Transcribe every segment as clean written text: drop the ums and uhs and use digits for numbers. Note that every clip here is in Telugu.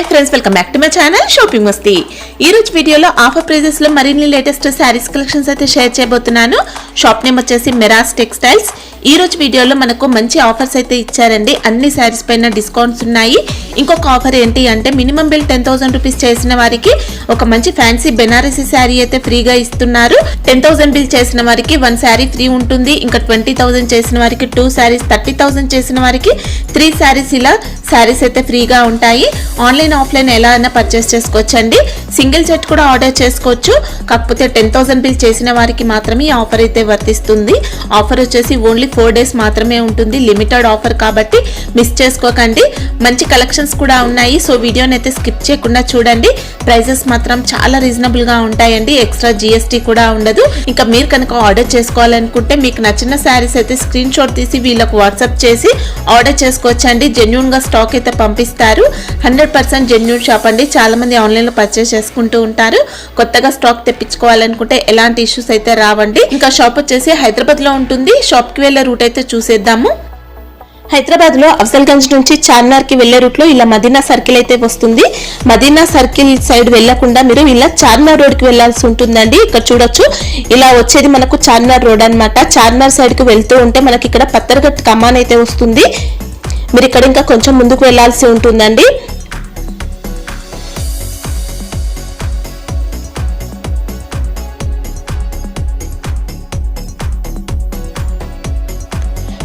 High friends welcome back to my channel shopping Masti. ఈ రోజు వీడియోలో ఆఫర్ ప్రైజెస్ లో మరిన్ని లేటెస్ట్ సారీస్ కలెక్షన్స్ అయితే షేర్ చేయబోతున్నాను। షాప్ నేమ్ వచ్చేసి మిరాస్ టెక్స్టైల్స్। ఈ రోజు వీడియోలో మనకు మంచి ఆఫర్స్ అయితే ఇచ్చారండి। అన్ని సారీస్ పైన డిస్కౌంట్స్ ఉన్నాయి। ఇంకొక ఆఫర్ ఏంటి అంటే మినిమం బిల్ 10000 రూపాయస్ చేసిన వారికి ఒక మంచి ఫ్యాన్సీ బెనారసీ సారీ అయితే ఫ్రీగా ఇస్తున్నారు। 10000 బిల్ చేసిన వారికి 1 సారీ ఫ్రీ ఉంటుంది। ఇంకా 20000 చేసిన వారికి 2 సారీస్, 30000 చేసిన వారికి 3 సారీస్ ఇలా సారీస్ అయితే ఫ్రీగా ఉంటాయి। ఆన్లైన్ ఆఫ్లైన్ ఎలా అయినా పర్చేస్ చేసుకోవచ్చండి। సింగిల్ సెట్ కూడా ఆర్డర్ చేసుకోవచ్చు। కాకపోతే 10000 బిల్ చేసిన వారికి మాత్రమే ఈ ఆఫర్ అయితే వర్తిస్తుంది। ఆఫర్ వచ్చేసి ఓన్లీ 4 డేస్ మాత్రమే ఉంటుంది। లిమిటెడ్ ఆఫర్ కాబట్టి మిస్ చేసుకోకండి। మంచి కలెక్షన్స్ కూడా ఉన్నాయి। సో వీడియోని అయితే స్కిప్ చేయకుండా చూడండి। ప్రైజెస్ మాత్రం చాలా రీజనబుల్ గా ఉంటాయండి। ఎక్స్ట్రా GST కూడా ఉండదు। ఇంకా మీరు కనుక ఆర్డర్ చేసుకోవాలనుకుంటే మీకు నచ్చిన సారీస్ అయితే స్క్రీన్ షాట్ తీసి వీళ్ళకు వాట్సాప్ చేసి ఆర్డర్ చేసుకోవచ్చండి। జెన్యూన్ గా స్టాక్ అయితే పంపిస్తారు। 100% జెన్యూన్ షాప్ అండి। చాలా మంది ఆన్లైన్ లో పర్చేస్ చేసుకుంటూ ఉంటారు। కొత్తగా స్టాక్ తెప్పించుకోవాలనుకుంటే ఎలాంటి ఇష్యూస్ అయితే రావండి। ఇంకా షాప్ వచ్చేసి హైదరాబాద్ లో ఉంటుంది। షాప్ కి వెళ్ళే రూట్ అయితే చూసేద్దాము। హైదరాబాద్ లో అఫ్జల్గంజ్ నుంచి చార్మినార్ కి వెళ్లే రూట్ లో ఇలా మదీనా సర్కిల్ అయితే వస్తుంది। మదీనా సర్కిల్ సైడ్ వెళ్లకుండా మీరు ఇలా చార్మినార్ రోడ్ కి వెళ్లాల్సి ఉంటుందండి। ఇక్కడ చూడొచ్చు ఇలా వచ్చేది మనకు చార్మినార్ రోడ్ అన్నమాట। చార్మినార్ సైడ్ కి వెళ్తూ ఉంటే మనకి ఇక్కడ పత్తర్గట్ కమాన్ అయితే వస్తుంది। మీరు ఇక్కడ ఇంకా కొంచెం ముందుకు వెళ్లాల్సి ఉంటుందండి।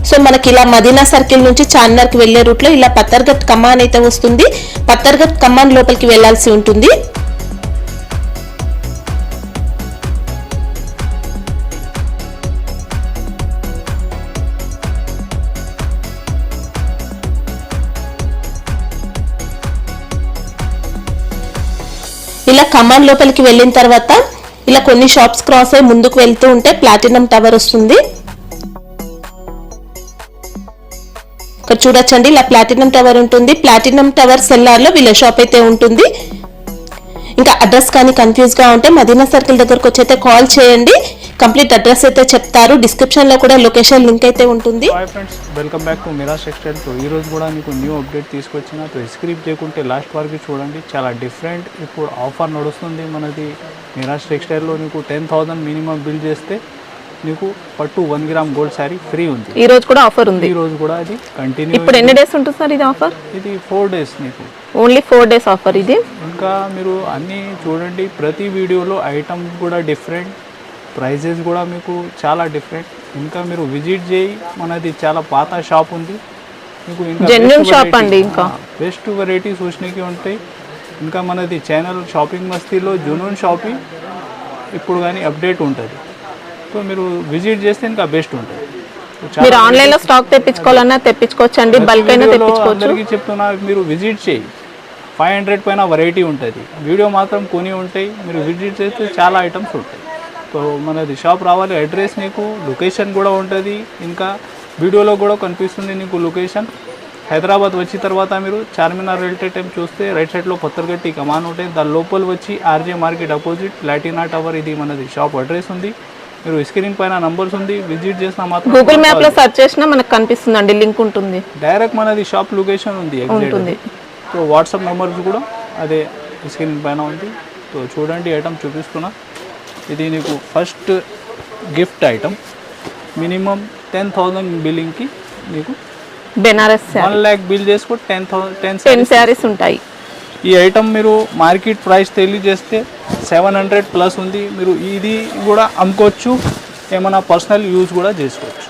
సో మనకి ఇలా మదీనా సర్కిల్ నుంచి చార్మినార్ కి వెళ్లే రూట్ లో ఇలా పత్తర్గట్ కమాన్ అయితే వస్తుంది। పత్తర్గట్ కమాన్ లోపలికి వెళ్లాల్సి ఉంటుంది। ఇలా కమాన్ లోపలికి వెళ్ళిన తర్వాత ఇలా కొన్ని షాప్స్ క్రాస్ అయ్యి ముందుకు వెళ్తూ ఉంటే ప్లాటినం టవర్ వస్తుంది। ఇక్కడ చూడొచ్చండి ఇలా ప్లాటినం టవర్ ఉంటుంది। ప్లాటినం టవర్ సెల్లార్ లో వీళ్ళ షాప్ అయితే ఉంటుంది। ఇంకా అడ్రస్ కానీ కన్ఫ్యూజ్ గా ఉంటే మదీనా సర్కిల్ దగ్గరకు వచ్చి అయితే కాల్ చేయండి। కంప్లీట్ అడ్రస్ అయితే చెప్తారు। డిస్క్రిప్షన్ లో కూడా లొకేషన్ లింక్ అయితే ఉంటుంది। Hi friends welcome back to Miras textile. So ఈ రోజు కూడా మీకు న్యూ అప్డేట్ తీసుకొచ్చిన। సో స్క్రిప్ చేయకుంటే లాస్ట్ వరకు చూడండి, చాలా డిఫరెంట్ ఇప్పుడు ఆఫర్ నడుస్తుంది మనది మిరాస్ టెక్స్టైల్లో। నీకు 10000 మినిమం బిల్ చేస్తే నీకు పట్టు 1 గ్రామ్ గోల్డ్ సారీ ఫ్రీ ఉంది। ఈ రోజు కూడా ఆఫర్ ఉంది। ఈ రోజు కూడా అది కంటిన్యూ। ఇప్పుడు ఎన్ని డేస్ ఉంటుంది సార్ ఇది ఆఫర్? ఇది 4 డేస్ నీకు ఓన్లీ 4 డేస్ ఆఫర్ ఇది। ఇంకా మీరు అన్నీ చూడండి, ప్రతి వీడియోలో ఐటమ్ కూడా డిఫరెంట్, ప్రైజెస్ కూడా మీకు చాలా డిఫరెంట్। ఇంకా మీరు విజిట్ చేయి, మనది చాలా పాత షాప్ ఉంది మీకు। ఇంకా జెన్యూన్ షాప్ అండి। ఇంకా బెస్ట్ వెరైటీ చూసినకి ఉంటాయి। ఇంకా మనది ఛానల్ షాపింగ్ మస్తీలో జునూన్ షాపింగ్ ఇప్పుడు కానీ అప్డేట్ ఉంటుంది। సో మీరు విజిట్ చేస్తే ఇంకా బెస్ట్ ఉంటుంది। మీరు ఆన్లైన్ లో స్టాక్ తెప్పించుకోవాలన్నా తెప్పించుకోవచ్చు అండి, బల్క్ అయినా తెప్పించుకోవచ్చు। అందరికీ చెప్తున్నా మీరు విజిట్ చేయి, 500 పైన వెరైటీ ఉంటుంది। వీడియో మాత్రం కొని ఉంటాయి, మీరు విజిట్ చేస్తే చాలా ఐటమ్స్ ఉంటాయి। సో మనది షాప్ రావాలి, అడ్రస్ నీకు లొకేషన్ కూడా ఉంటుంది, ఇంకా వీడియోలో కూడా కనిపిస్తుంది నీకు లొకేషన్। హైదరాబాద్ వచ్చిన తర్వాత మీరు చార్మినార్ రైల్వే టైం చూస్తే రైట్ సైడ్లో పత్తర్గట్టి కమాన్ ఉంటాయి, దాని లోపల వచ్చి RJ market opposite Platina tower ఇది మనది షాప్ అడ్రస్ ఉంది। మీరు స్క్రీన్ పైన నంబర్స్ ఉంది, విజిట్ చేసినా మాత్రం గూగుల్ మ్యాప్ లో సెర్చ్ చేసినా మనకు కనిపిస్తుందండి, లింక్ ఉంటుంది। డైరెక్ట్ మనది షాప్ లొకేషన్ ఉంది ఎగ్జాక్ట్। సో వాట్సాప్ నంబర్స్ కూడా అదే స్క్రీన్ పైన ఉంది। సో చూడండి ఐటమ్ చూపిస్తున్నా, ఇది నీకు ఫస్ట్ గిఫ్ట్ ఐటమ్। మినిమం 10000 బిల్లింగ్కి నీకు బెనారస్ 1 lakh బిల్ చేసుకో 10 సారీస్ ఉంటాయి। ఈ ఐటమ్ మీరు మార్కెట్ ప్రైస్ తెలియజేస్తే 700 ప్లస్ ఉంది। మీరు ఇది కూడా అమ్ముకోవచ్చు, ఏమైనా పర్సనల్ యూజ్ కూడా చేసుకోవచ్చు।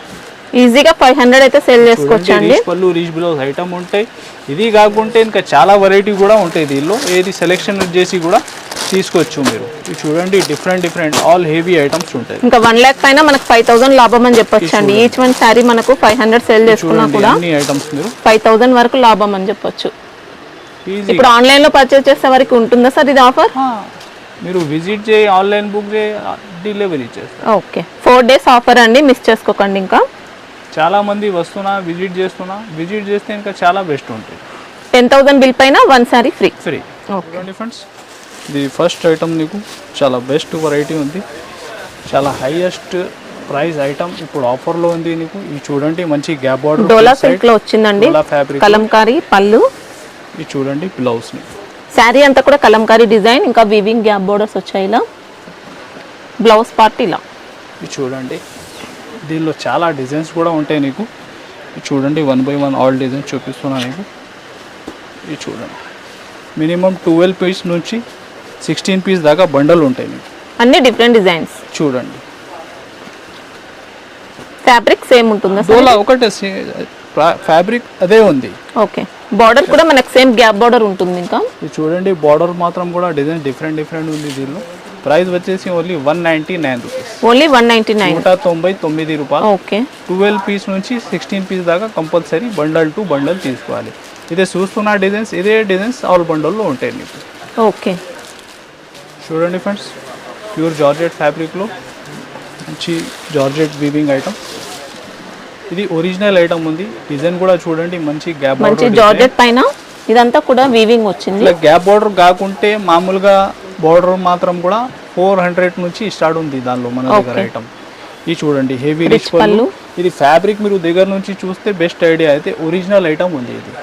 ఈజీగా 500 అయితే సేల్ చేసుకోవచ్చు అండి। పళ్ళు రీచ్ బ్లౌజ్ ఐటమ్ ఉంటాయి। ఇది కాకుంటే ఇంకా చాలా వెరైటీ కూడా ఉంటాయి దీనిలో, ఏది సెలెక్షన్ చేసి కూడా తీసుకోవచ్చు మీరు। ఇది చూడండి డిఫరెంట్ ఆల్ హెవీ ఐటమ్స్ ఉంటాయి। ఇంకా 1 lakh పైన మనకు 5000 లాభం అని చెప్పొచ్చు అండి। ఈచ్ వన్ సారీ మనకు 500 సేల్ చేసుకున్నా కూడా అన్ని ఐటమ్స్ మీరు 5000 వరకు లాభం అని చెప్పొచ్చు। ఇప్పుడు ఆన్లైన్ లో పర్చేస్ చేసే వరకు ఉంటుందా సార్ ఇది ఆఫర్? మీరు విజిట్ చేయి, ఆన్లైన్ బుక్ చేయి, డెలివరీ చేస్తారు। ఓకే 4 డేస్ ఆఫర్ అండి, మిస్ చేసుకోకండి। ఇంకా చాలా మంది వస్తున్నా విజిట్ చేస్తే ఇంకా చాలా బెస్ట్ ఉంటుంది। 10000 బిల్ పైన 1 సారీ ఫ్రీ। ఓకే ఫ్రెండ్స్, ఇది ఫస్ట్ ఐటమ్ నీకు చాలా బెస్ట్ వెరైటీ ఉంది, చాలా హైయెస్ట్ ప్రైస్ ఐటమ్ ఇప్పుడు ఆఫర్ లో ఉంది నీకు। ఇది చూడండి మంచి గ్యాప్ బార్డర్ డోలా సిల్క్ లో వచ్చిందండి, కలంకారీ పళ్ళు। ఇది చూడండి బ్లౌజ్ ని శారీ అంతా కూడా కలంకారీ డిజైన్, ఇంకా వీవింగ్ గ్యాప్ బోర్డర్స్ వచ్చాయి. ఇలా బ్లౌజ్ పార్ట్ ఇలా ఇది చూడండి. దీనిలో చాలా డిజైన్స్ కూడా ఉంటాయి నీకు. ఇది చూడండి 1 by 1 ఆల్ డిజైన్స్ చూపిస్తున్నా నీకు. ఇది చూడండి మినిమం 12 పీస్ నుంచి 16 పీస్ దాకా బండల్ ఉంటాయి నీకు. అన్ని డిఫరెంట్ డిజైన్స్. చూడండి ఫ్యాబ్రిక్ సేమ్ ఉంటుందా సార్? డోలా ఒకటే ఫ్యాబ్రిక్ అదే ఉంది. ఓకే, బార్డర్ కూడా మనకు సేమ్ గ్యాప్ బార్డర్ ఉంటుంది. ఇంకా ఇది చూడండి బార్డర్ మాత్రం కూడా డిజైన్ డిఫరెంట్ ఉంది దీనిలో. ప్రైస్ వచ్చేసి ఓన్లీ 199 రూపీస్. ఓన్లీ 199. 199 రూపాయలు. ఓకే, 12 పీస్ నుంచి 16 పీస్ దాకా కంపల్సరీ బండల్ టు బండల్ తీసుకోవాలి. ఇదే చూస్తున్న డిజైన్స్ ఇదే డిజైన్స్ ఆల్ బండల్లో ఉంటాయి మీకు. ఓకే చూడండి ఫ్రెండ్స్, ప్యూర్ జార్జెట్ ఫ్యాబ్రిక్లో మంచి జార్జెట్ వీవింగ్ ఐటమ్. ఇది ఒరిజినల్ ఐటమ్ ఉంది. డిజైన్ కూడా చూడండి మంచి గ్యాప్ మంచి బార్డర్. జార్జెట్ పైన ఇదంతా కూడా వీవింగ్ వచ్చింది. ఇట్లా గ్యాప్ బార్డర్ కాకుంటే మామూలుగా బార్డర్ మాత్రం కూడా 400 నుంచి స్టార్ట్ ఉంది దానిలో మన దగ్గర ఐటమ్. ఇది చూడండి హెవీ రిచ్ పళ్ళు. ఇది ఫ్యాబ్రిక్ మీరు దగ్గర నుంచి చూస్తే బెస్ట్ ఐడియా అయితే ఒరిజినల్ ఐటమ్ ఉంది ఇది.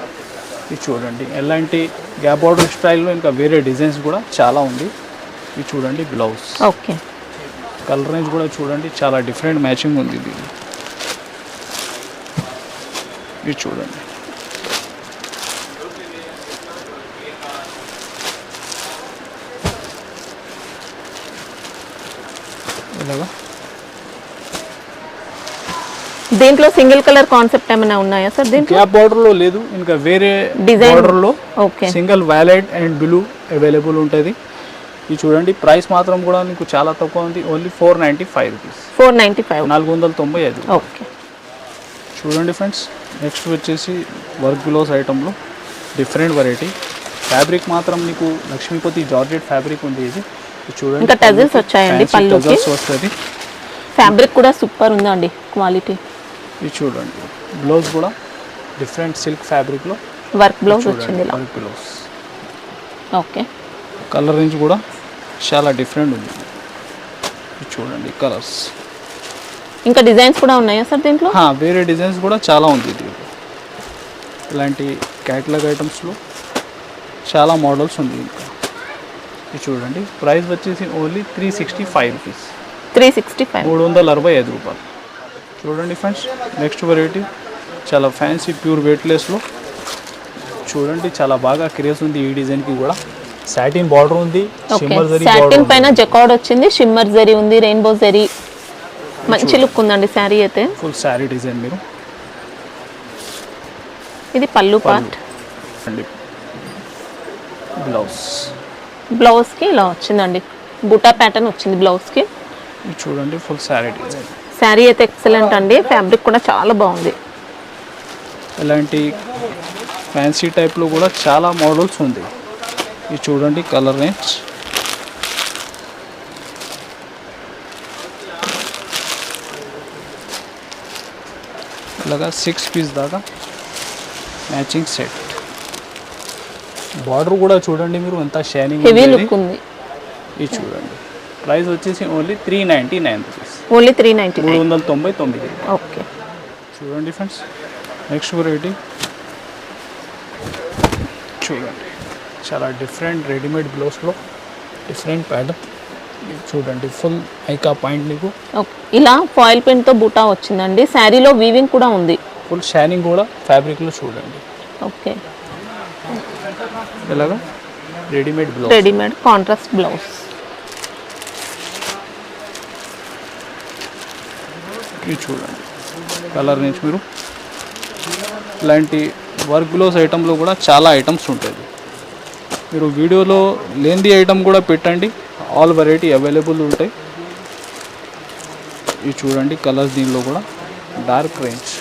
ఇది చూడండి ఎలాంటి గ్యాప్ బార్డర్ స్టైల్లో ఇంకా వేరే డిజైన్స్ కూడా చాలా ఉంది. ఇది చూడండి బ్లౌజ్. ఓకే, కలర్ రేంజ్ కూడా చూడండి చాలా డిఫరెంట్ మ్యాచింగ్ ఉంది ఇది. ఇది చూడండి ఇలాగా. దీంట్లో సింగిల్ కలర్ కాన్సెప్ట్ ఏమైనా ఉన్నాయా సార్? దీంట్లో గ్యాప్ బార్డర్ లో లేదు, ఇంకా వేరే డిజైన్ బార్డర్ లో okay single violet and blue available ఉంటుంది. ఇది చూడండి ప్రైస్ మాత్రం కూడా మీకు చాలా తక్కువ ఉంది. Only 495 rupees. 495. 495. ఓకే, చూడండి ఫ్రెండ్స్, నెక్స్ట్ వచ్చేసి వర్క్ బ్లౌజ్ ఐటెంలో డిఫరెంట్ వెరైటీ. ఫ్యాబ్రిక్ మాత్రం మీకు లక్ష్మీపతి జార్జెట్ ఫ్యాబ్రిక్ ఉంది ఇది. చూడండి ఇంకా టజల్స్ వచ్చాయండి పళ్ళుకి. వస్తుంది. ఫ్యాబ్రిక్ కూడా సూపర్ ఉందండి క్వాలిటీ. ఇది చూడండి బ్లౌజ్ కూడా డిఫరెంట్ సిల్క్ ఫ్యాబ్రిక్లో వర్క్ బ్లౌజ్ వచ్చింది. Work blouse. Okay, colour range కూడా చాలా డిఫరెంట్ ఉంది. ఇది చూడండి కలర్స్. ఇంకా డిజైన్స్ కూడా ఉన్నాయా సార్ దీంట్లో? వేరే డిజైన్స్ కూడా చాలా ఉంది దీంట్లో. ఇలాంటి క్యాటలాగ్ ఐటమ్స్లో చాలా మోడల్స్ ఉంది ఇంకా. ఇది చూడండి ప్రైస్ వచ్చేసి ఓన్లీ 365 రూపీస్. 365. 365 రూపాయలు. చూడండి ఫ్రెండ్స్, నెక్స్ట్ వెరైటీ చాలా ఫ్యాన్సీ ప్యూర్ వెయిట్లెస్లో చూడండి చాలా బాగా క్రేజ్ ఉంది ఈ డిజైన్కి కూడా. సాటిన్ బార్డర్ ఉంది, షిమ్మర్ జరీ సాటిన్ పైన జకార్డ్ వచ్చింది, షిమ్మర్ జరీ ఉంది, రెయిన్బో జరీ. మంచి లుక్ ఉందండి శారీ అయితే. ఫుల్ శారీ డిజైన్ మీరు. ఇది పళ్ళు పార్ట్ అండి. బ్లౌజ్. బ్లౌజ్కి ఇలా వచ్చిందండి, బూటా ప్యాటర్న్ వచ్చింది బ్లౌజ్కి. ఇది చూడండి ఫుల్ శారీ డిజైన్. శారీ అయితే ఎక్సలెంట్ అండి, ఫ్యాబ్రిక్ కూడా చాలా బాగుంది. ఇలాంటి ఫ్యాన్సీ టైప్లో కూడా చాలా మోడల్స్ ఉంది. ఇది చూడండి కలర్ రేంజ్. ఇలాగా 6 పీస్ దాకా మ్యాచింగ్ సెట్. బార్డర్ కూడా చూడండి మీరు ఎంత షైనింగ్ హెవీ లుక్ ఉంది. ఇది చూడండి ప్రైస్ వచ్చేసి ఓన్లీ 399 రూపీస్. ఓన్లీ 399. 399. ఓకే, చూడండి ఫ్రెండ్స్, నెక్స్ట్ వెరైటీ చూడండి చాలా డిఫరెంట్ రెడీమేడ్ బ్లౌజ్లో డిఫరెంట్ ప్యాటర్న్. చూడండి ఫుల్ ఐకా పాయింట్ మీకు. ఇలా ఫాయిల్ ప్రింట్తో బూటా వచ్చిందండి. శారీలో వీవింగ్ కూడా ఉంది. ఫుల్ షైనింగ్ కూడా ఫ్యాబ్రిక్లో చూడండి. ఓకే, ఇలాగా readymade blouse. Readymade contrast blouse. ఇది చూడండి కలర్ నుంచి మీరు. ఇలాంటి వర్క్ బ్లౌజ్ ఐటెంలో కూడా చాలా ఐటమ్స్ ఉంటాయి. మీరు వీడియోలో లేనిది ఐటమ్ కూడా పెట్టండి, ఆల్ వెరైటీ అవైలబుల్ ఉంటాయి. ఇవి చూడండి కలర్స్ దీనిలో కూడా డార్క్ రేంజ్.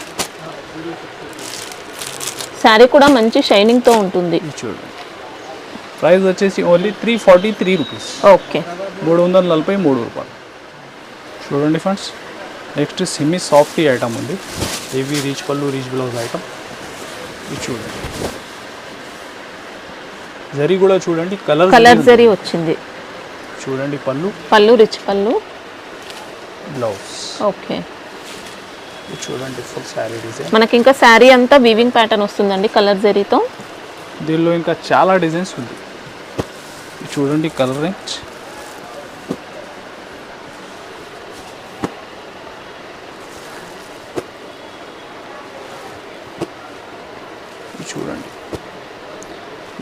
శారీ కూడా మంచి షైనింగ్తో ఉంటుంది. ఇది చూడండి ప్రైస్ వచ్చేసి ఓన్లీ 343 రూపీస్. ఓకే, 343 రూపాయలు. చూడండి friends, next semi softy item ఉంది. హెవీ రీచ్ పళ్ళు రీచ్ బ్లౌజ్ ఐటమ్. ఇది చూడండి జరీ కూడా చూడండి కలర్ జరీ వచ్చింది. చూడండి పళ్ళు రిచ్ పళ్ళు, బ్లౌజ్. ఓకే, చూడండి ఫుల్ శారీ డిజైన్. మనకి ఇంకా శారీ అంతా వీవింగ్ ప్యాటర్న్ వస్తుందండి కలర్ జరీతో. దీనిలో ఇంకా చాలా డిజైన్స్ ఉంది. ఇది చూడండి కలర్ రేంజ్. ఇది చూడండి.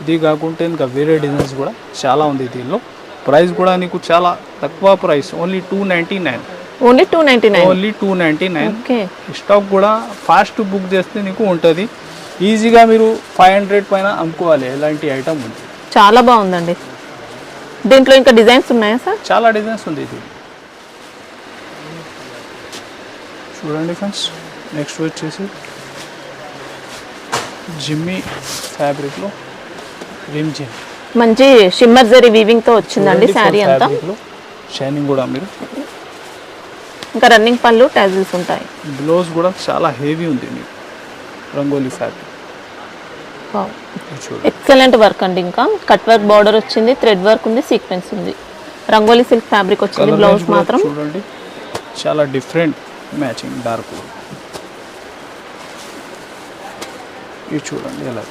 ఇది కాకుంటే ఇంకా వేరే డిజైన్స్ కూడా చాలా ఉంది దీనిలో. ప్రైస్ కూడా నీకు చాలా తక్కువ price, only 299. Only 299. Only 299. Okay. Stock కూడా ఫాస్ట్ బుక్ చేస్తే నీకు ఉంటుంది. ఈజీగా మీరు 500 పైన అమ్ముకోవాలి. ఎలాంటి ఐటమ్ ఉంది. చాలా బాగుందండి. దీంట్లో ఇంకా డిజైన్స్ ఉన్నాయా సార్? చాలా డిజైన్స్ ఉంది ఇది. చూడండి ఫ్రెండ్స్. నెక్స్ట్ వచ్చేసి జిమ్మీ ఫ్యాబ్రిక్లో రిమ్ జిమ్, మంచి షిమ్మర్ జరీ వీవింగ్ తో వచ్చిందండి శారీ అంతా. షైనింగ్ కూడా మీరు ఇంకా రన్నింగ్ పళ్ళు టాజిల్స్ ఉంటాయి. బ్లౌజ్ కూడా చాలా హెవీ ఉంది మీకు. రంగోలీ ఫ్యాబ్రిక్ ఎక్సలెంట్ వర్క్ అండి. ఇంకా కట్ వర్క్ బార్డర్ వచ్చింది, థ్రెడ్ వర్క్ ఉంది, సీక్వెన్స్ ఉంది. రంగోలీ సిల్క్ ఫ్యాబ్రిక్ వచ్చింది. బ్లౌజ్ మాత్రం చూడండి చాలా డిఫరెంట్ మ్యాచింగ్ డార్క్. ఇది చూడండి ఎలా.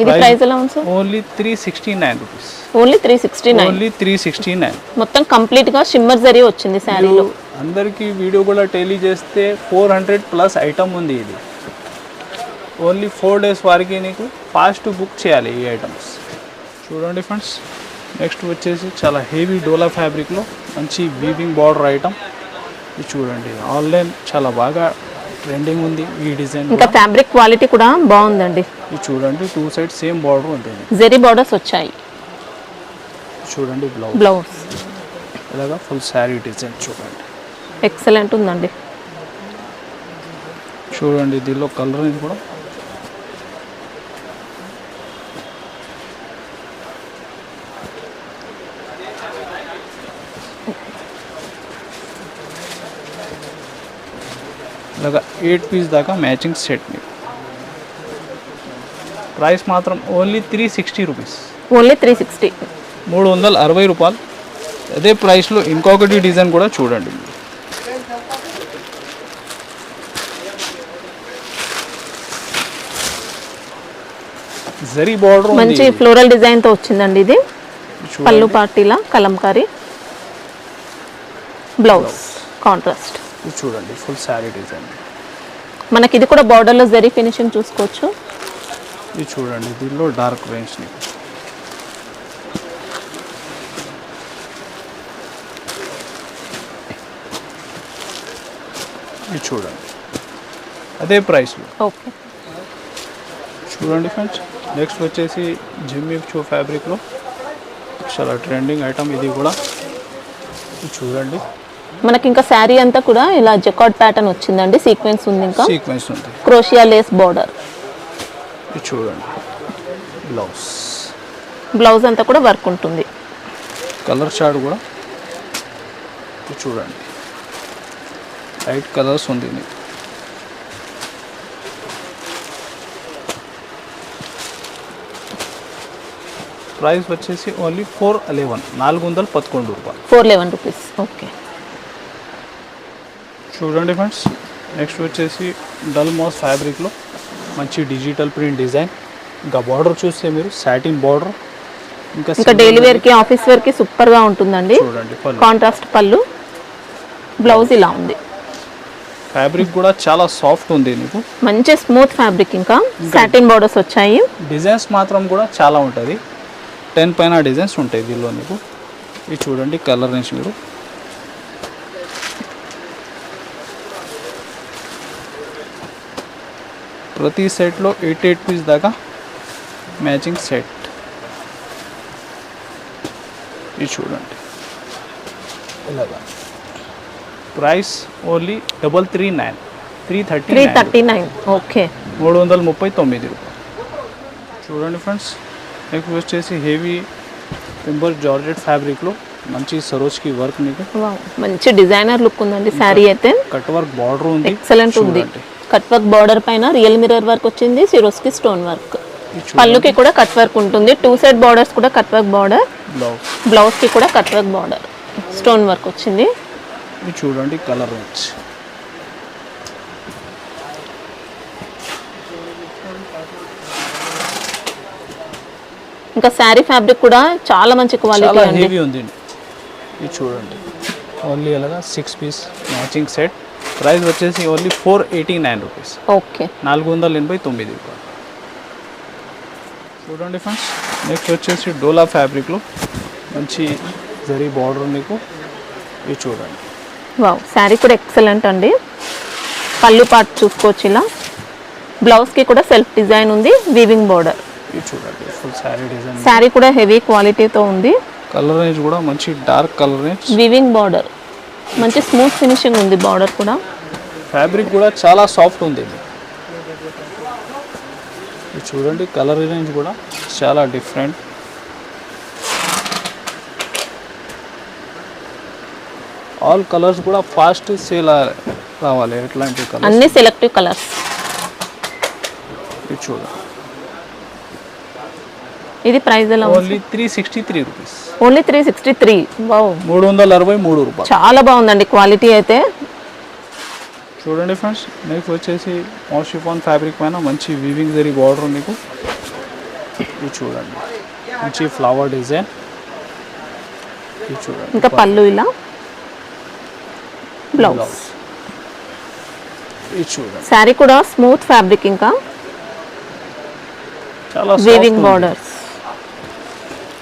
ఇది ప్రైస్ ఎలా ఉంది sir? Only 369 rupees. Only 369. Only 369. మొత్తం కంప్లీట్ గా షిమ్మర్ జరీ వచ్చింది శారీలో. అందరికి వీడియో కూడా టెలీ చేస్తే 400 ప్లస్ ఐటమ్ ఉంది. ఇది ఓన్లీ 4 days వారికి నీకు ఫాస్ట్ బుక్ చేయాలి ఈ ఐటమ్స్. చూడండి ఫ్రెండ్స్. నెక్స్ట్ వచ్చేసి చాలా హెవీ డోలా ఫ్యాబ్రిక్లో మంచి వీవింగ్ బార్డర్ ఐటమ్. ఇది చూడండి ఆన్లైన్ చాలా బాగా ట్రెండింగ్ ఉంది ఈ డిజైన్. ఇంకా ఫ్యాబ్రిక్ క్వాలిటీ కూడా బాగుందండి. ఇది చూడండి 2 sides సేమ్ బార్డర్ ఉంటుంది. జరీ బార్డర్స్ వచ్చాయి. చూడండి బ్లౌజ్ ఇలాగా ఫుల్ శారీ డిజైన్ చూడండి. ఎక్సలెంట్ ఉందండి. చూడండి దీనిలో కలర్ ఇది కూడా ఇలాగా 8 పీస్ దాకా మ్యాచింగ్ సెట్. మీకు ప్రైస్ మాత్రం ఓన్లీ 360 రూపీస్. ఓన్లీ 360. 360 రూపాయలు. అదే ప్రైస్లో ఇంకొకటి డిజైన్ కూడా చూడండి. జరీ బార్డర్ మంచి ఫ్లోరల్ డిజైన్ తో వచ్చిందండి. ఇది పళ్ళు పార్టీలా కలంకారీ, బ్లౌజ్ కాంట్రాస్ట్. చూడండి ఫుల్ శారీ డిజైన్. మనకి ఇది కూడా బార్డర్ లో జరీ ఫినిషింగ్ చూసుకోవచ్చు. ఇది చూడండి దీనిలో డార్క్ రేంజ్. ఇది చూడండి అదే ప్రైస్లో. ఓకే. చూడండి ఫ్రెండ్స్. నెక్స్ట్ వచ్చేసి జిమ్మి చూ ఫ్యాబ్రిక్లో చాలా ట్రెండింగ్ ఐటమ్ ఇది కూడా. చూడండి మనకి ఇంకా శారీ అంతా కూడా ఇలా జకార్డ్ ప్యాటర్న్ వచ్చిందండి. సీక్వెన్స్ ఉంది, ఇంకా సీక్వెన్స్ ఉంది, క్రోషియా లేస్ బార్డర్. ఇది చూడండి బ్లౌజ్. బ్లౌజ్ అంతా కూడా వర్క్ ఉంటుంది. కలర్ షార్ట్ కూడా ఇది చూడండి లైట్ కలర్స్ ఉంది. ప్రైస్ వచ్చేసి ఓన్లీ 411 రూపాయలు. 411 రూపీస్. ఓకే. చూడండి ఫ్రెండ్స్. నెక్స్ట్ వచ్చేసి డల్ మాస్ ఫ్యాబ్రిక్లో మంచి డిజిటల్ ప్రింట్ డిజైన్. ఇంకా బార్డర్ చూస్తే మీరు సాటిన్ బార్డర్. ఇంకా డైలీ వేర్ కి ఆఫీస్ వేర్ కి సూపర్ గా ఉంటుందండి. చూడండి కాంట్రాస్ట్ పళ్ళు, బ్లౌజ్ ఇలా ఉంది. ఫ్యాబ్రిక్ కూడా చాలా సాఫ్ట్ ఉంది. నీకు మంచి స్మూత్ ఫ్యాబ్రిక్. ఇంకా సాటిన్ బార్డర్స్ వచ్చాయి. డిజైన్స్ మాత్రం కూడా చాలా ఉంటుంది. 10 పైన డిజైన్స్ ఉంటాయి దీనిలో నీకు. ఇది చూడండి కలర్ రేంజ్. మీరు ప్రతి సెట్లో 8 పీస్ దాకా మ్యాచింగ్ సెట్. ఇది చూడండి ఇలాగా. Price only 339. ఓకే. 339 రూపాయలు. చూడండి ఫ్రెండ్స్. నెక్స్ట్ వచ్చేసి హెవీ పింబర్ జార్జెట్ ఫ్యాబ్రిక్లో మంచి సరోజ్కి వర్క్. మీకు మంచి డిజైనర్ లుక్ ఉందండి శారీ అయితే. కట్ వర్క్ బార్డర్ ఉంది. ఎక్సలెంట్ ఉంది. కట్ వర్క్ బార్డర్ పైన రియల్ మిర్రర్ వర్క్ వచ్చింది. Swarovski stone work. పళ్ళుకి కూడా కట్ వర్క్ ఉంటుంది. 2 సైడ్ బార్డర్స్ కూడా కట్ వర్క్ బార్డర్. బ్లౌజ్ కి కూడా cut work border, stone work వచ్చింది. ఇది చూడండి కలర్ రేంజ్. ఇంకా శారీ ఫ్యాబ్రిక్ కూడా చాలా మంచి క్వాలిటీ చాలా అండి. హెవీ ఉంది. ఇది చూడండి ఓన్లీ అలాగా 6 పీస్ మ్యాచింగ్ సెట్. ప్రైస్ వచ్చేసి ఓన్లీ 489 రూపీస్. ఓకే 489 రూపాయలు. చూడండి ఫ్రెండ్స్, నెక్స్ట్ వచ్చేసి డోలా ఫ్యాబ్రిక్లో మంచి జరీ బార్డర్ మీకు. ఇది చూడండి. వావ్, శారీ కూడా ఎక్సలెంట్ అండి. పళ్ళు పార్ట్ చూసుకోవచ్చు ఇలా. బ్లౌజ్కి కూడా సెల్ఫ్ డిజైన్ ఉంది, వీవింగ్ బార్డర్. ఇది చూడండి ఫుల్ శారీ డిజైన్. శారీ కూడా హెవీ క్వాలిటీతో ఉంది. కలర్ రేంజ్ కూడా మంచి dark colour range. Weaving border, మంచి స్మూత్ ఫినిషింగ్ ఉంది బార్డర్ కూడా. ఫ్యాబ్రిక్ కూడా చాలా సాఫ్ట్ ఉంది. ఇది చూడండి కలర్ రేంజ్ కూడా చాలా డిఫరెంట్. ఆల్ కలర్స్ కూడా ఫాస్ట్ సేల్ రావాలి. ఎట్లాంటి కలర్ అన్ని సెలెక్టివ్ కలర్స్. ఇది చూడండి ఇది ప్రైస్ ఎలా ఉంది? Only 363 rupees. ఓన్లీ 363. వావ్, 363 రూపాయలు. చాలా బాగుందండి క్వాలిటీ అయితే. చూడండి ఫ్రెండ్స్, నెక్స్ట్ వచ్చేసి మోషిఫాన్ ఫ్యాబ్రిక్ పైన మంచి వీవింగ్ జరీ బార్డర్ మీకు. ఇది చూడండి మంచి ఫ్లవర్ డిజైన్. ఇది చూడండి ఇంకా పళ్ళు ఇలా, బ్లౌజ్. ఇది చూడండి శారీ కూడా స్మూత్ ఫ్యాబ్రిక్, ఇంకా చాలా వీవింగ్ బార్డర్స్.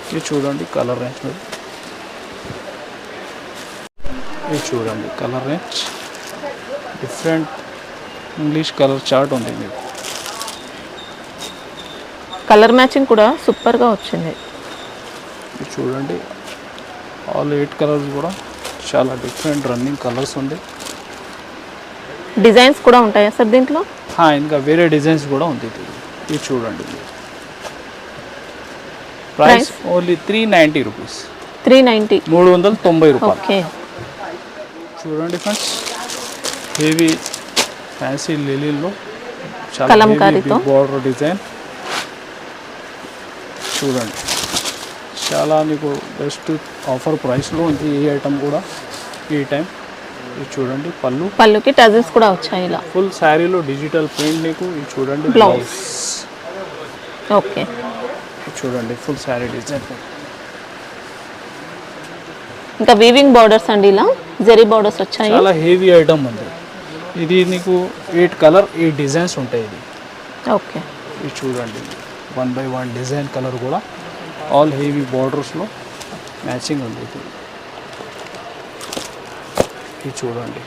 ఇది చూడండి కలర్ రేంజ్. ఇది చూడండి colour range different English colour chart ఉంది మీకు. కలర్ మ్యాచింగ్ కూడా సూపర్గా వచ్చింది. ఇది చూడండి ఆల్ 8 కలర్స్ కూడా చాలా డిఫరెంట్ రన్నింగ్ కలర్స్ ఉంది. డిజైన్స్ కూడా ఉంటాయా సార్ దీంట్లో? ఇంకా వేరే డిజైన్స్ కూడా ఉంది. ఇది చూడండి ప్రైస్ ఓన్లీ 390 రూపీస్. 390. 390 రూపాయలు. ఓకే చూడండి ఫ్రెండ్స్, హెవీ ఫ్యాన్సీ లిలీలో చాలా కలంకారీతో బార్డర్ డిజైన్. చూడండి చాలా మీకు బెస్ట్ ఆఫర్ ప్రైస్లో ఉంది ఈ ఐటమ్ కూడా ఈ టైం. ఇది చూడండి పళ్ళుకి టజిల్స్ కూడా వచ్చాయి ఇలా. ఫుల్ శారీలో డిజిటల్ ప్రింట్ మీకు. ఇది చూడండి బ్లౌజ్. ఓకే చూడండి ఫుల్ శారీ డిజైన్. ఇంకా వీవింగ్ బార్డర్స్ అండి, ఇలా జరీ బార్డర్స్ వచ్చాయి. చాలా హెవీ ఐటమ్ ఉంది. ఇది నీకు 8 కలర్ 8 డిజైన్స్ ఉంటాయి. ఇది ఓకే. ఇది చూడండి 1 by 1 డిజైన్ కలర్ కూడా ఆల్ హెవీ బార్డర్స్లో మ్యాచింగ్ ఉంది. ఇది చూడండి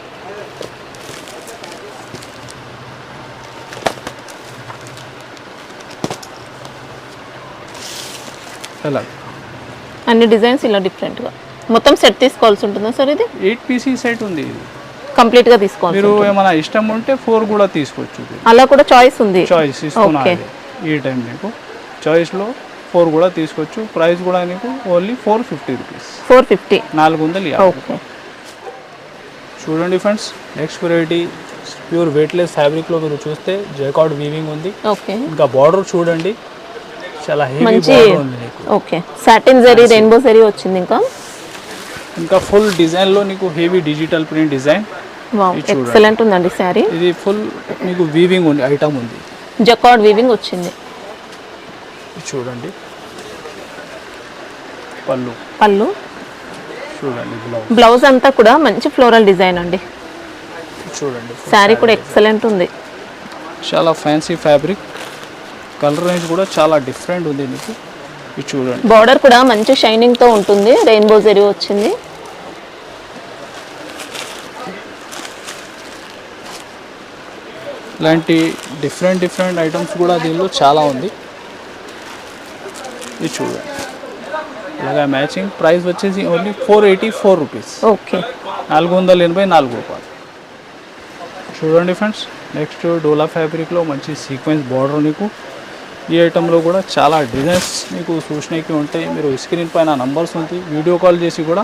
ఎలా అన్ని డిజైన్స్ ఇలా డిఫరెంట్గా. మొత్తం సెట్ తీసుకోవాల్సి ఉంటుందా సార్? ఇది 8 పీసీ సెట్ ఉంది. ఇది కంప్లీట్గా తీసుకోవాలి. మీరు ఏమైనా ఇష్టం ఉంటే 4 కూడా తీసుకోవచ్చు. అలా కూడా చాయిస్ ఉంది. చాయిస్ ఇస్తున్నాను ఈ టైం మీకు. చాయిస్లో 4 కూడా తీసుకోవచ్చు. ప్రైస్ కూడా నీకు ఓన్లీ 450 రూపీస్. 450. 450. ఓకే. చూడండి friends, next variety pure weightless ఫ్యాబ్రిక్లో మీరు చూస్తే జైకార్డ్ వీవింగ్ ఉంది. ఓకే. ఇంకా బార్డర్ చూడండి చాలా హెవీ మంచి. బార్డర్ ఉంది నీకు. Okay, satin zari, rainbow zari వచ్చింది. ఇంకా ఫుల్ డిజైన్లో నీకు heavy digital print design. Wow, excellent ఉందండి శారీ. ఇది ఫుల్ మీకు వీవింగ్ ఉంది ఐటమ్ ఉంది. జకార్డ్ వీవింగ్ వచ్చింది. చూడండి పళ్ళు చూడండి. బ్లౌజ్ అంతా కూడా మంచి ఫ్లోరల్ డిజైన్ అండి. చూడండి శారీ కూడా ఎక్సలెంట్ ఉంది. చాలా ఫ్యాన్సీ ఫ్యాబ్రిక్. కలర్ రేంజ్ కూడా చాలా డిఫరెంట్ ఉంది మీకు. ఇది చూడండి బార్డర్ కూడా మంచి షైనింగ్ తో ఉంటుంది. రెయిన్బో జరీ వచ్చింది. ఇలాంటి డిఫరెంట్ ఐటమ్స్ కూడా దీనిలో చాలా ఉంది. ఇది చూడండి ఇలాగా మ్యాచింగ్. ప్రైస్ వచ్చేసి ఓన్లీ 484 రూపీస్. ఓకే, 484 రూపాయలు. చూడండి ఫ్రెండ్స్, నెక్స్ట్ డోలా ఫ్యాబ్రిక్లో మంచి సీక్వెన్స్ బార్డర్ మీకు. ఈ ఐటెంలో కూడా చాలా డిజైన్స్ మీకు చూసినకి ఉంటాయి. మీరు స్క్రీన్ పైన నంబర్స్ ఉంది, వీడియో కాల్ చేసి కూడా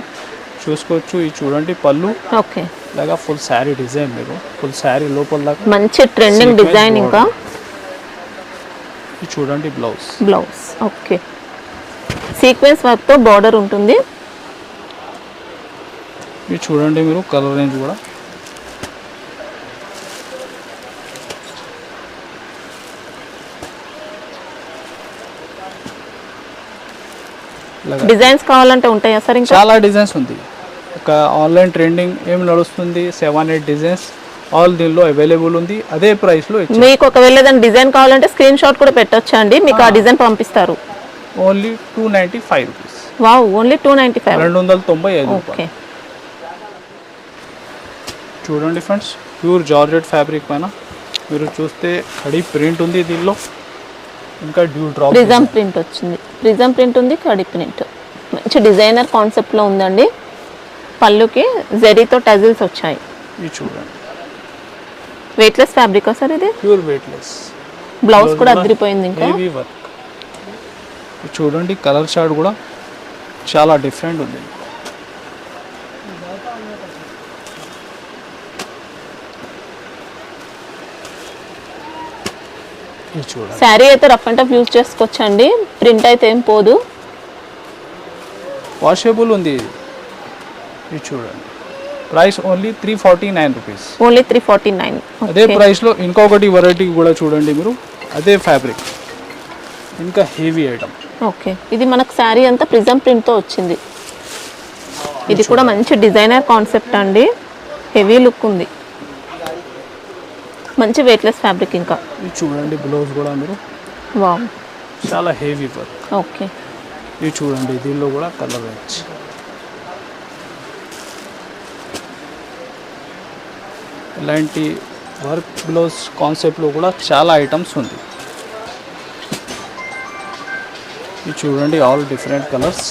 చూసుకోవచ్చు. ఇది చూడండి పళ్ళు. ఓకే, ఇలాగా ఫుల్ శారీ డిజైన్ మీకు. ఫుల్ శారీ లోపల దాకా మంచి ట్రెండింగ్ డిజైన్. ఇంకా ఇది చూడండి బ్లౌజ్. ఓకే, సీక్వెన్స్ వర్క్ తో బార్డర్ ఉంటుంది. ఇది చూడండి మీరు కలర్ రేంజ్ కూడా ఇలాగా డిజైన్స్ కావాలంటే ఉంటాయా సార్ ఇంకా? చాలా డిజైన్స్ ఉంది. ఒక ఆన్లైన్ ట్రెండింగ్ ఏం నడుస్తుంది 7-8 డిజైన్స్ ఆల్ దీనిలో అవైలబుల్ ఉంది. అదే ప్రైస్లో ఇచ్చి మీకు ఒకవేళ ఏదైనా డిజైన్ కావాలంటే స్క్రీన్ షాట్ కూడా పెట్టొచ్చా అండి, మీకు ఆ డిజైన్ పంపిస్తారు? Only 295 rupees. Wow, only 295. 295 okay. రూపాయలు. చూడండి ఫ్రెండ్స్, ప్యూర్ జార్జెట్ ఫ్యాబ్రిక్ పైన మీరు చూస్తే కడి ప్రింట్ ఉంది దీనిలో, ఇంకా డ్యూ డ్రాప్ ప్రిజం ప్రింట్ వచ్చింది, ప్రిజం ప్రింట్ ఉంది, కడి ప్రింట్. మంచి డిజైనర్ కాన్సెప్ట్లో ఉందండి. పళ్ళుకి జరీతో టజిల్స్ వచ్చాయి. ఇది చూడండి, వెయిట్లెస్ ఫ్యాబ్రికా సార్ ఇది? Pure weightless. బ్లౌజ్ కూడా అదిరిపోయింది. ఇంకా హెవీ వర్క్. చూడండి కలర్ షార్ట్ కూడా చాలా డిఫరెంట్ ఉంది. ఇది చూడండి, శారీ అయితే రఫ్ అండ్ టఫ్ యూజ్ చేసుకోవచ్చండి, ప్రింట్ అయితే ఏం పోదు. వాషబుల్ ఉంది. ఇది చూడండి, ప్రైస్ ఓన్లీ 349 రూపీస్. ఓన్లీ 349. అదే ప్రైస్లో ఇంకొకటి వెరైటీ కూడా చూడండి మీరు, అదే ఫ్యాబ్రిక్, ఇంకా హెవీ ఐటమ్. ఓకే, ఇది మనకు శారీ అంతా ప్రిజం ప్రింట్తో వచ్చింది. ఇది కూడా మంచి డిజైనర్ కాన్సెప్ట్ అండి, హెవీ లుక్ ఉంది, మంచి వెయిట్లెస్ ఫ్యాబ్రిక్. ఇంకా ఇది చూడండి, బ్లౌజ్ కూడా మీరు వావ్, చాలా హెవీ వర్క్. ఓకే. ఇది చూడండి, దీనిలో కూడా కలర్ వచ్చి ఇలాంటి వర్క్ బ్లౌజ్ కాన్సెప్ట్లో కూడా చాలా ఐటమ్స్ ఉంది. ఇది చూడండి, ఆల్ డిఫరెంట్ కలర్స్,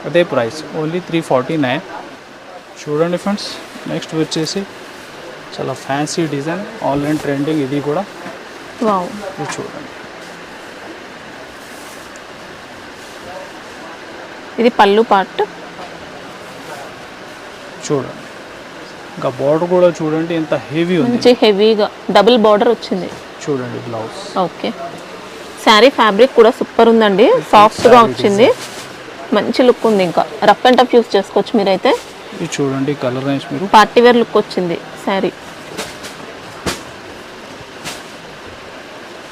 అదే ప్రైస్ ఓన్లీ 349. చూడండి ఫ్రెండ్స్, నెక్స్ట్ వచ్చేసి చాలా ఫ్యాన్సీ డిజైన్, ఆన్లైన్ ట్రెండింగ్, ఇది కూడా. వావ్, ఇది చూడండి, ఇది పళ్ళు పార్ట్. చూడండి ఇంకా బార్డర్ కూడా చూడండి ఎంత హెవీ ఉంది. మంచి హెవీగా డబుల్ బార్డర్ వచ్చింది. చూడండి బ్లౌజ్. ఓకే, శారీ ఫ్యాబ్రిక్ కూడా సూపర్ ఉందండి, సాఫ్ట్గా వచ్చింది, మంచి లుక్ ఉంది. ఇంకా రఫ్ అండ్ టఫ్ యూస్ చేసుకోవచ్చు మీరైతే. ఇది చూడండి కలర్ రేంజ్ మీరు, పార్టీ వేర్ లుక్ వచ్చింది శారీ.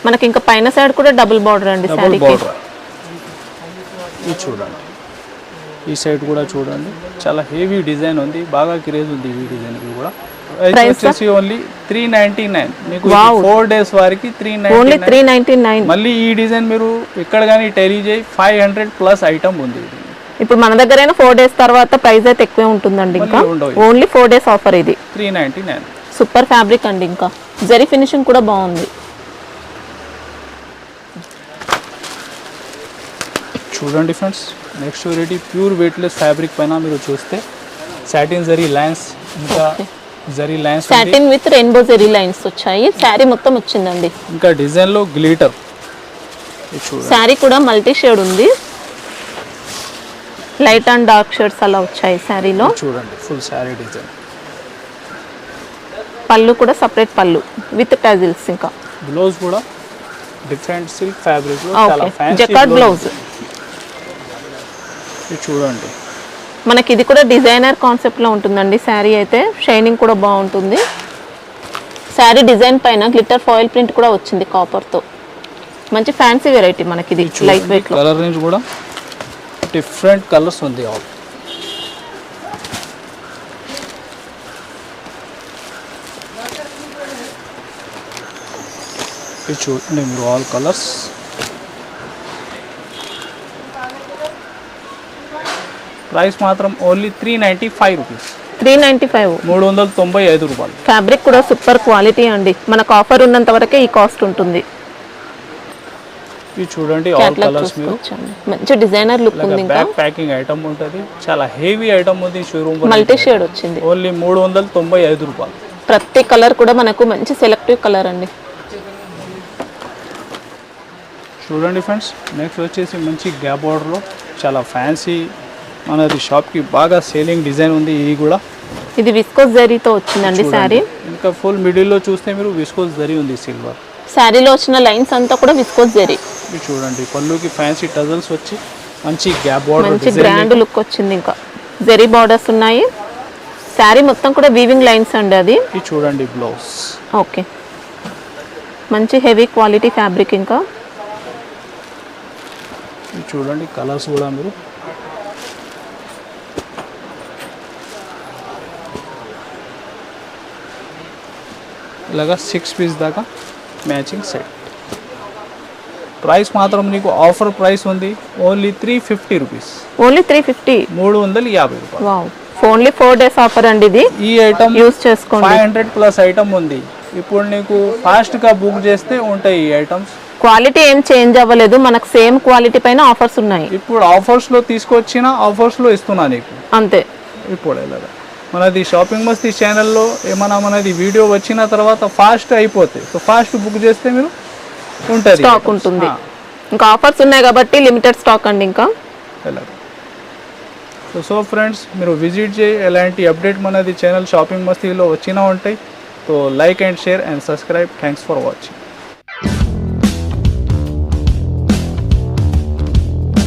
మనకి ఇంకా పైన సైడ్ కూడా డబుల్ బార్డర్ అండి డబుల్ శారీకి. బార్డర్. ఇది చూడండి, ఈ సైడ్ కూడా చూడండి, చాలా హెవీ డిజైన్ ఉంది, బాగా క్రేజ్ ఉంది ఈ డిజైన్కి కూడా. ప్రైస్ వచ్చేసి ఓన్లీ 399. మీకు 4 డేస్ వారికి ఓన్లీ 399. 399. మళ్ళీ ఈ డిజైన్ మీరు ఇక్కడ కానీ టెరీ చేయి 500+ ఐటమ్ ఉంది ఇది. ఇప్పుడు మన దగ్గరైనా 4 డేస్ తర్వాత ప్రైస్ అయితే ఎక్కువే ఉంటుందండి. ఇంకా మళ్ళీ ఉండవు. ఓన్లీ 4 డేస్ ఆఫర్ ఇది. 399. సూపర్ ఫ్యాబ్రిక్ అండి, ఇంకా జరీ ఫినిషింగ్ కూడా బాగుంది. చూడండి friends, next variety pure weightless fabric పైన మీరు చూస్తే సాటిన్ జరీ లైన్స్, ఇంకా zari lines, satin with rainbow zari lines వచ్చాయి. శారీ మొత్తం వచ్చిందండి. ఇంకా డిజైన్లో గ్లిటర్. చూడండి, శారీ కూడా మల్టీ షేడ్ ఉంది, లైట్ అండ్ డార్క్ షేడ్స్ అలా వచ్చాయి శారీలో. చూడండి ఫుల్ శారీ డిజైన్. పళ్ళు కూడా సపరేట్ పళ్ళు విత్ టజిల్స్. ఇంకా బ్లౌజ్ కూడా డిఫరెంట్ సిల్క్ ఫ్యాబ్రిక్ లో చాలా ఫ్యాన్సీ జకార్డ్ బ్లౌజ్. చూడండి, మనకి ఇది కూడా డిజైనర్ కాన్సెప్ట్ లో ఉంటుందండి. శారీ అయితే షైనింగ్ కూడా బాగుంటుంది. శారీ డిజైన్ పైన గ్లిటర్ ఫాయిల్ ప్రింట్ కూడా వచ్చింది కాపర్ తో. మంచి ఫ్యాన్సీ వెరైటీ మనకి ఇది, లైట్ వెయిట్ లో. కలర్ రేంజ్ కూడా డిఫరెంట్ కలర్స్ ఉంది ఆల్. ఇది చూడండి మీరు, ఆల్ కలర్స్. ప్రైస్ మాత్రం ఓన్లీ 395 రూపీస్. 395. 395 రూపాయలు. ఫ్యాబ్రిక్ కూడా సూపర్ క్వాలిటీ అండి. మనకు ఆఫర్ ఉన్నంత వరకే ఈ కాస్ట్ ఉంటుంది. ఇది చూడండి, ఆల్ కలర్స్ మీరు, మంచి డిజైనర్ లుక్ ఉంది. ఇంకా బ్యాక్ ప్యాకింగ్ ఐటమ్ ఉంటుంది, చాలా హెవీ ఐటమ్ ఉంది. షోరూమ్ మల్టీ షేడ్ వచ్చింది. ఓన్లీ 395 రూపాయలు. ప్రతి కలర్ కూడా మనకు మంచి సెలెక్టివ్ కలర్ అండి. చూడండి ఫ్రెండ్స్, నెక్స్ట్ వచ్చేసి మంచి గ్యాప్ బార్డర్లో చాలా ఫ్యాన్సీ మనది షాప్కి బాగా సేలింగ్ డిజైన్ ఉంది. ఇది కూడా ఇది విస్కోస్ జరీతో వచ్చిందండి శారీ. ఇంకా ఫుల్ మిడిల్లో చూస్తే మీరు విస్కోస్ జరీ ఉంది సిల్వర్. శారీలో వచ్చిన లైన్స్ అంతా కూడా విస్కోస్ జరీ. ఇది చూడండి, పళ్ళుకి ఫ్యాన్సీ టజల్స్ వచ్చి మంచి గ్యాప్ బార్డర్, మంచి గ్రాండ్ లుక్ వచ్చింది. ఇంకా జరీ బార్డర్స్ ఉన్నాయి. శారీ మొత్తం కూడా వీవింగ్ లైన్స్ అండి అది. ఇది చూడండి బ్లౌజ్. ఓకే, మంచి హెవీ క్వాలిటీ ఫ్యాబ్రిక్. ఇంకా ఇది చూడండి కలర్స్ కూడా మీరు ఇలాగా 6 పీస్ దాకా మ్యాచింగ్ సెట్. ప్రైస్ మాత్రం నీకు ఆఫర్ ప్రైస్ ఉంది ఓన్లీ 350 రూపీస్. ఓన్లీ 350. 350 రూపాయలు. వావ్, ఓన్లీ 4 days ఆఫర్ అండి ఇది. ఈ ఐటమ్ యూస్ చేసుకోండి. 500 ప్లస్ ఐటమ్ ఉంది. ఇప్పుడు నీకు ఫాస్ట్గా బుక్ చేస్తే ఉంటాయి ఈ ఐటమ్స్. క్వాలిటీ ఏం చేంజ్ అవ్వలేదు, మనకు సేమ్ క్వాలిటీ పైన ఆఫర్స్ ఉన్నాయి. ఇప్పుడు ఆఫర్స్లో తీసుకొచ్చిన ఆఫర్స్లో ఇస్తున్నా నీకు అంతే. ఇప్పుడు ఇలాగా మనది షాపింగ్ మస్తీ ఛానల్లో ఏమైనా మనది వీడియో వచ్చిన తర్వాత ఫాస్ట్ అయిపోతాయి. సో ఫాస్ట్ బుక్ చేస్తే మీరు ఉంటుంది, స్టాక్ ఉంటుంది. ఇంకా ఆఫర్స్ ఉన్నాయి కాబట్టి లిమిటెడ్ స్టాక్ అండి ఇంకా. ఇలాగా సో ఫ్రెండ్స్ మీరు విజిట్ చేయి. ఎలాంటి అప్డేట్ మనది ఛానల్ షాపింగ్ మస్తీలో వచ్చినా ఉంటాయి. So like and share and subscribe. Thanks for watching.